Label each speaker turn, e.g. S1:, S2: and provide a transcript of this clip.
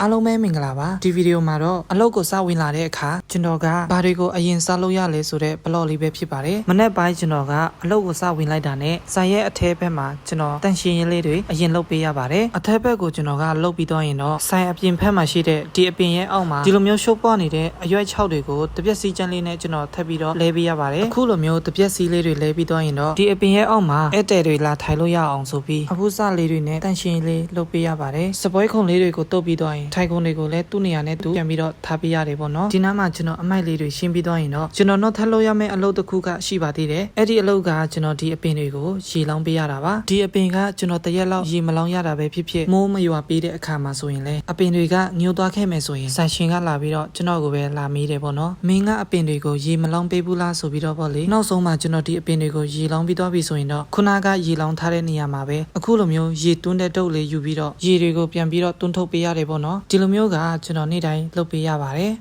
S1: အားလုံးပဲမင်္ဂလာပါဒီဗီဒီယိုမှာတော့အလုပ်ကိုစဝင်လာတဲ့အခါကျွန်တော်ကဘာတွေကိုအရင်စလုပ်ရလဲဆိုတဲ့ဘလော့လေးပဲဖြစ်ပါတယ်မနေ့ပိုင်းကျွန်တော်ကအလုပ်ကိုစဝင်လိုက်တာနဲ့ဆိုင်ရဲ့အထဲဘက်မှာကျွန်တော်တန်ရှင်းရေးလေးတွေအရင်လုပ်ပေးရပါတယ်အထက်ဘက်ကိုကျွန်တော်ကလုပ်ပြီးတော့ရင်တော့ဆိုင်အပြင်ဘက်မှာရှိတဲ့ဒီအပင်ရဲ့အောက်မှာဒီလိုမျိုးရှိုးပွားနေတဲ့အရွက်6တွေကိုတပြက်စီချမ်းလေးနဲ့ကျွန်တော်ထပ်ပြီးတော့လဲပေးရပါတယ်အခုလိုမျိုးတပြက်စီလေးတွေလဲပြီးတော့ရင်တော့ဒီအပင်ရဲ့အောက်မှာဧည့်သည်တွေလာထိုင်လို့ရအောင်ဆိုပြီးအဖူးစလေးတွေနဲ့တန်ရှင်းလေးလုပ်ပေးရပါတယ်စပွဲခုံလေးတွေကိုတုပ်ပြီးတော့ရင်ထိုင်ခုံတွေကိုလည်းသူ့နေရာနဲ့သူပြန်ပြီးတော့ထားပေးရတယ်ပေါ့နော်ဒီနားမှာကျွန်တော်အမိုက်လေးတွေရှင်းပြီးတော့ရင်တော့ကျွန်တော်တော့ထပ်လို့ရမယ့်အလုပ်တစ်ခုကရှိပါသေးတယ်အဲ့ဒီအလုပ်ကကျွန်တော်ဒီအပင်တွေကိုရေလောင်းပေးရတာပါဒီအပင်ကကျွန်တော်တရက်လောက်ရေမလောင်းရတာပဲဖြစ်ဖြစ်မိုးမရွာပေးတဲ့အခါမှာဆိုရင်လည်းအပင်တွေကညှိုးသွားခဲ့မယ်ဆိုရင်ဆိုင်ရှင်ကလာပြီးတော့ကျွန်တော်ကိုပဲလာမေးတယ်ပေါ့နော်မင်းကအပင်တွေကိုရေမလောင်းပေးဘူးလားဆိုပြီးတော့ပေါ့လေနောက်ဆုံးမှာကျွန်တော်ဒီအပင်တွေကိုရေလောင်းပြီးတော့ပြီဆိုရင်တော့ခုနကရေလောင်းထားတဲ့နေရာမှာပဲအခုလိုမျိုးရေတွန်းတဲ့တုပ်လေးယူပြီးတော့ရေတွေကိုပြန်ပြီးတော့တွန်းထုတ်ပေးရတယ်ပေါ့နော်ဒီလိုမျိုးကကျွန်တော်နေ့တိုင်းလုပ်ပေးရပါတယ်